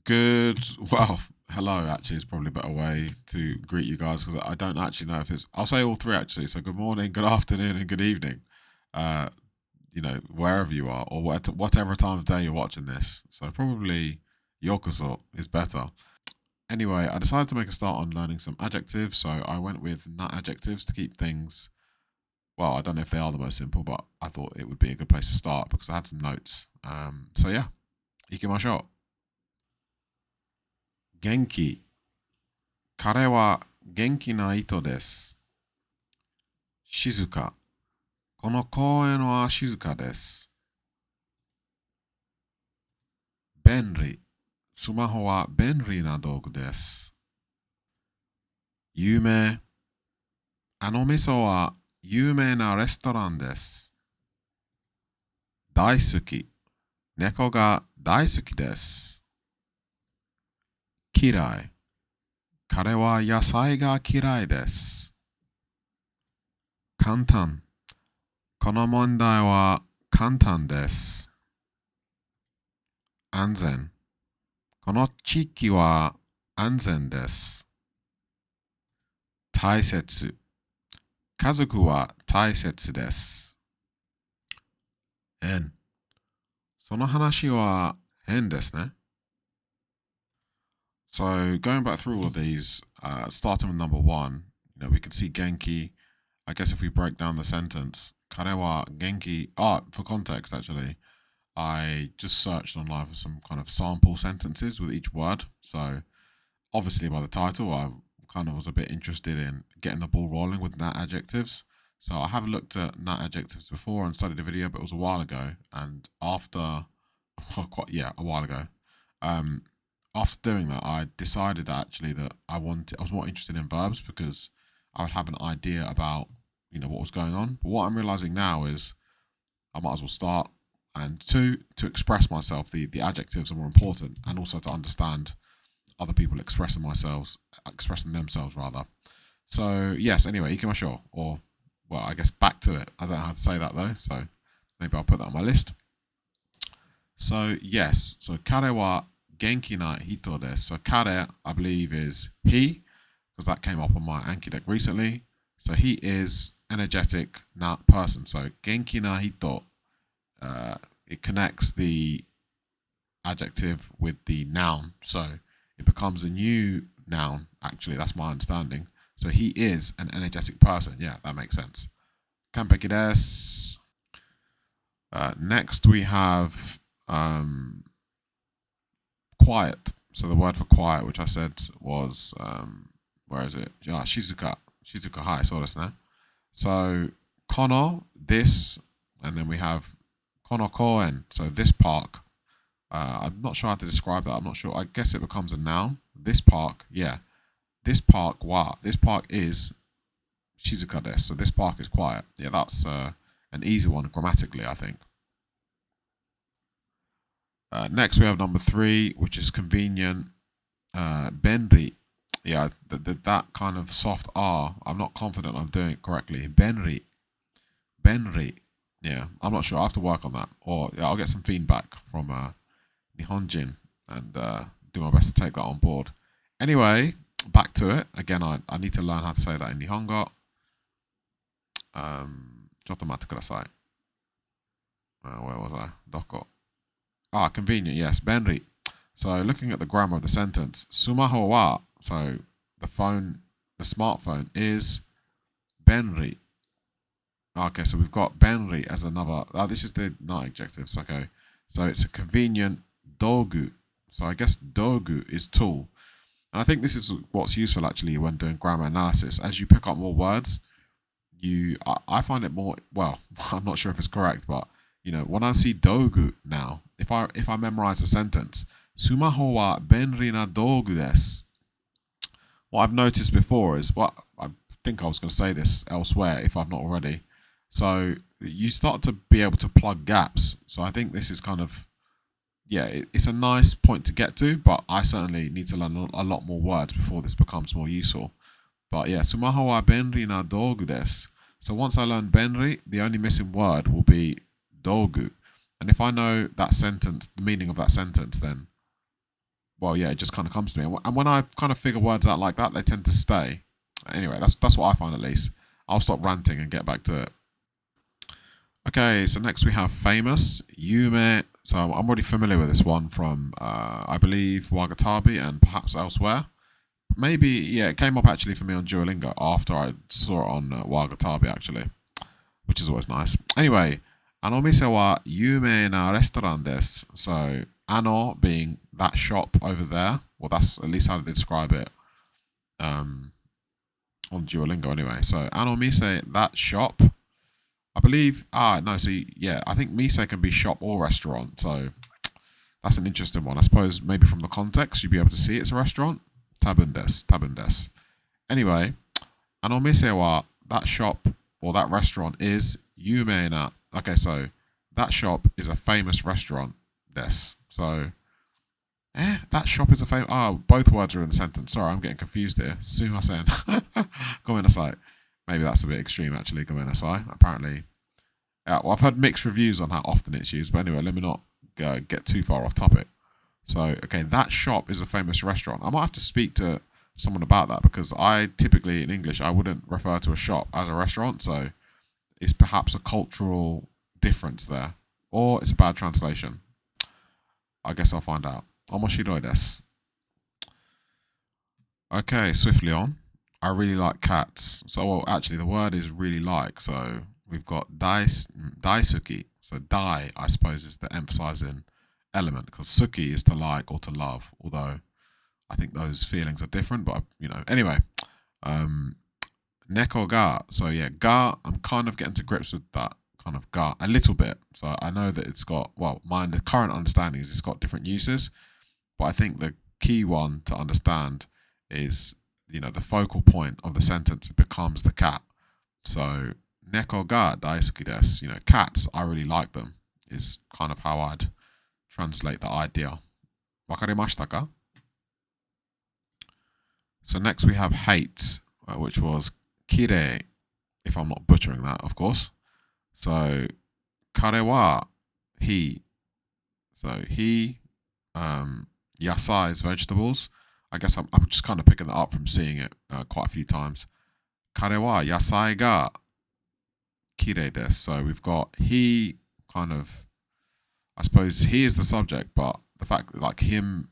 Good. Well, hello, actually, is probably a better way to greet you guys because I don't actually know if it's. I'll say all three actually. So, good morning, good afternoon, and good evening. Uh, wherever you are, or whatever time of day you're watching this. So, probably yokoso is better. Anyway, I decided to make a start on learning some adjectives. So, I went with nat adjectives to keep things. Well, I don't know if they are the most simple, but I thought it would be a good place to start because I had some notes. So yeah, shot. Genki. 彼は元気な人です。静か。この公園は静かです。便利。スマホは便利な道具です。有名。あの味噌は有名なレストランです。大好き。猫が大好きです。嫌い。彼は野菜が嫌いです。簡単。この問題は簡単です。安全。この地域は安全です。大切。家族は大切です。変。その話は変ですね。So going back through all of these, starting with number one, we can see Genki. I guess if we break down the sentence, 彼はGenki. For context, actually, I just searched online for some kind of sample sentences with each word. So obviously by the title, I kind of was a bit interested in getting the ball rolling with nat adjectives. So I have looked at nat adjectives before and studied a video, but it was a while ago. And after, a while ago. After doing that, I decided actually that I was more interested in verbs because I would have an idea about what was going on. But what I'm realizing now is I might as well start. And two, to express myself, the adjectives are more important, and also to understand other people expressing themselves rather. So yes, anyway, ikimashou, or well, I guess back to it. I don't know how to say that though, so maybe I'll put that on my list. So yes, so kare wa genki na hito desu. So kare, I believe, is he, because that came up on my Anki deck recently. So he is energetic na person. So genki na hito, it connects the adjective with the noun. So it becomes a new noun, actually. That's my understanding. So he is an energetic person. Yeah, that makes sense. Kanpeki desu. Next we have quiet. So the word for quiet, which I said was, where is it? Shizuka. Shizuka, hi, so desu ne. So kono, this, and then we have kono koen, so this park. I'm not sure how to describe that. I'm not sure. I guess it becomes a noun. This park, yeah. This park is Shizuka desu. So this park is quiet. Yeah, that's an easy one grammatically, I think. Next, we have number three, which is convenient. Benri. Yeah, that kind of soft R. I'm not confident I'm doing it correctly. Benri. Benri. Yeah, I'm not sure. I have to work on that. Or yeah, I'll get some feedback from Nihonjin and do my best to take that on board. Anyway, back to it. Again, I need to learn how to say that in Nihongo. ちょっと待ってください. Where was I? Doko. Convenient, yes. Benri. So looking at the grammar of the sentence, sumaho wa, so the smartphone is benri. Okay, so we've got benri as another. This is the not adjectives. Okay, so it's a convenient dogu. So I guess dogu is tool. And I think this is what's useful actually when doing grammar analysis. As you pick up more words, I find it more, well, I'm not sure if it's correct, but when I see dogu now, if I memorize a sentence, sumaho wa benri na dogu desu. What I've noticed before is, I think I was going to say this elsewhere if I've not already. So you start to be able to plug gaps. So I think this is kind of, it's a nice point to get to, but I certainly need to learn a lot more words before this becomes more useful. But yeah, sumaho wa benri na dogu desu. So once I learn benri, the only missing word will be dogu. And if I know that sentence, the meaning of that sentence, then well, yeah, it just kind of comes to me. And when I kind of figure words out like that, they tend to stay. Anyway, that's what I find at least. I'll stop ranting and get back to it. Okay, so next we have famous, Yume. So I'm already familiar with this one from, I believe, Wagatabi and perhaps elsewhere. Maybe, yeah, it came up actually for me on Duolingo after I saw it on Wagatabi actually, which is always nice. Anyway, あの店は有名なレストランです. So, ano being that shop over there. Well, that's at least how they describe it um, on Duolingo anyway. So, あの店, that shop. I believe, no, see, yeah, I think mise can be shop or restaurant. So, that's an interesting one. I suppose maybe from the context, you'd be able to see it's a restaurant. Tabun des. Anyway, あの店は that shop or that restaurant is 有名な. Okay, so that shop is a famous restaurant. Des. So, that shop is a famous. Both words are in the sentence. Sorry, I'm getting confused here. Sumimasen. Gomenasai. Maybe that's a bit extreme, actually. Gomenasai. Apparently, well, I've heard mixed reviews on how often it's used. But anyway, let me not get too far off topic. So, okay, that shop is a famous restaurant. I might have to speak to someone about that because I typically in English I wouldn't refer to a shop as a restaurant. So it's perhaps a cultural difference there, or it's a bad translation. I guess I'll find out. Omoshiroi desu. Okay, swiftly on. I really like cats. So, well, actually, the word is really like. So we've got daisuki. So dai, I suppose, is the emphasizing element because suki is to like or to love. Although I think those feelings are different, but anyway. Neko ga. So yeah, ga. I'm kind of getting to grips with that kind of ga a little bit. So I know that it's got, well, my current understanding is it's got different uses, but I think the key one to understand is the focal point of the sentence becomes the cat. So neko ga daisuki desu. Cats, I really like them. Is kind of how I'd translate the idea. Wakarimashita ka? So next we have hate, which was kirei, if I'm not butchering that, of course. So kare wa he. So he, yasai is vegetables. I guess I'm just kind of picking that up from seeing it quite a few times. Kare wa yasai ga kirei desu. So we've got he kind of, I suppose he is the subject, but the fact that like him,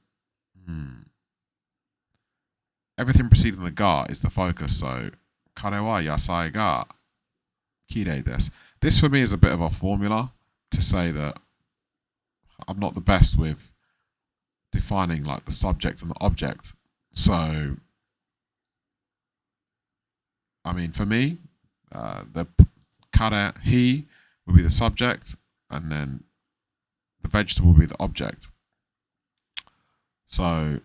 everything preceding the ga is the focus. So kare wa yasai ga kirei desu. This for me is a bit of a formula to say that I'm not the best with defining like the subject and the object. So, I mean, for me, the kare, he, would be the subject, and then the vegetable would be the object. So,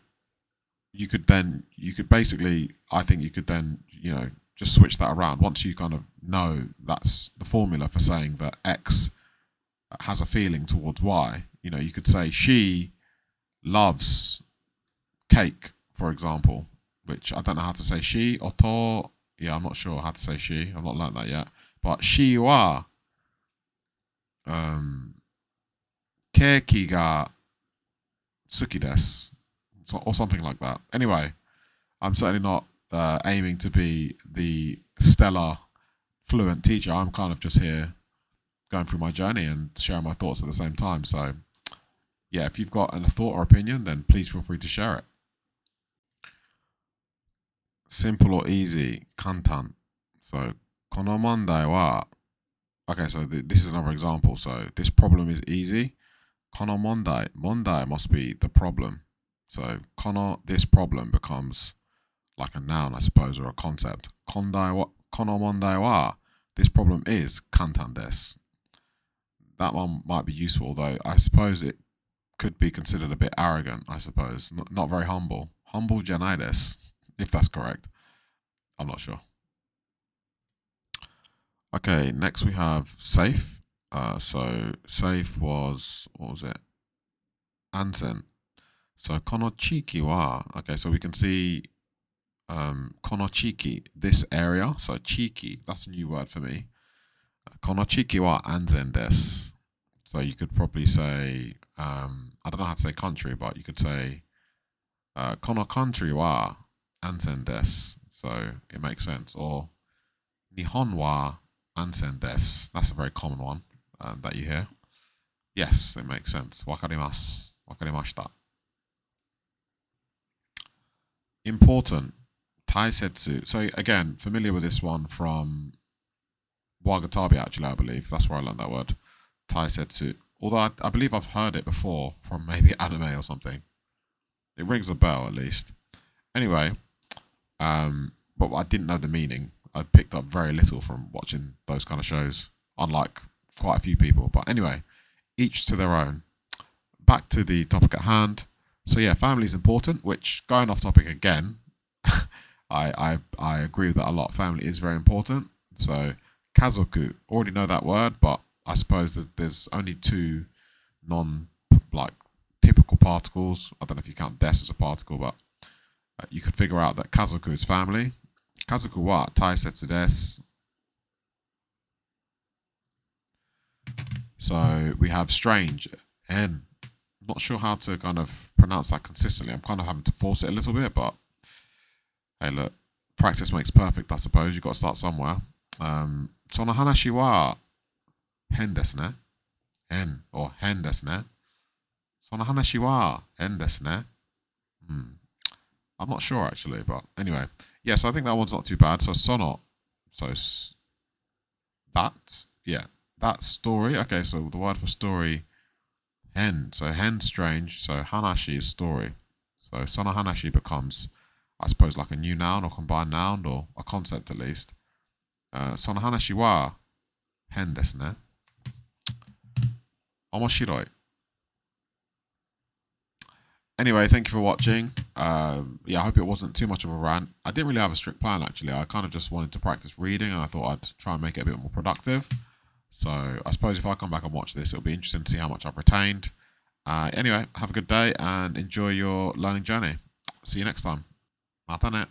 you could basically, I think you could then, just switch that around. Once you kind of know that's the formula for saying that X has a feeling towards Y, you could say she loves cake, for example, which I don't know how to say she or to. Yeah, I'm not sure how to say she. I've not learned that yet. But she wa keiki ga suki desu, or something like that. Anyway, I'm certainly not aiming to be the stellar fluent teacher. I'm kind of just here going through my journey and sharing my thoughts at the same time. So, yeah, if you've got a thought or opinion, then please feel free to share it. Simple or easy, kantan. So, この問題は, okay, so this is another example. So, this problem is easy. この問題, mondai must be the problem. So, この, this problem becomes like a noun, I suppose, or a concept. この問題は, this problem is 簡単です. That one might be useful, although I suppose it could be considered a bit arrogant, I suppose. Not very humble. Humble じゃないです, if that's correct. I'm not sure. Okay, next we have safe. So safe was, what was it? Ansen. So この地域は, okay, so we can see この地域, this area. So 地域, that's a new word for me. この地域は安全です. So you could probably say, I don't know how to say country, but you could say Kono country wa ansen desu. So it makes sense. Or Nihon wa ansen desu. That's a very common one that you hear. Yes, it makes sense. Wakarimasu. Wakarimashita. Important. Taisetsu. So again, familiar with this one from Wagatabi, actually, I believe. That's where I learned that word. Taisetsu. Although I believe I've heard it before from maybe anime or something. It rings a bell, at least. Anyway, but I didn't know the meaning. I picked up very little from watching those kind of shows, unlike quite a few people. But anyway, each to their own. Back to the topic at hand. So yeah, family is important, which, going off topic again, I agree with that a lot. Family is very important. So kazoku, already know that word, but I suppose there's only two non like typical particles. I don't know if you count des as a particle, but you could figure out that kazoku is family. Kazoku wa taisetsu desu. So we have strange and not sure how to kind of pronounce that consistently. I'm kind of having to force it a little bit, but hey, look, practice makes perfect, I suppose. You've got to start somewhere. その話は変ですね。変 or 変ですね。その話は変ですね。Hmm. I'm not sure actually, but anyway. Yeah, so I think that one's not too bad. So sono, so that, yeah, that story. Okay, so the word for story, hen. So hen, strange. So hanashi is story. So sono hanashi becomes, I suppose, like a new noun or combined noun or a concept at least. その話は変ですね。面白い。Anyway, thank you for watching. Yeah, I hope it wasn't too much of a rant. I didn't really have a strict plan actually. I kind of just wanted to practice reading and I thought I'd try and make it a bit more productive. So I suppose if I come back and watch this, it'll be interesting to see how much I've retained. Anyway, have a good day and enjoy your learning journey. See you next time. Mata ne.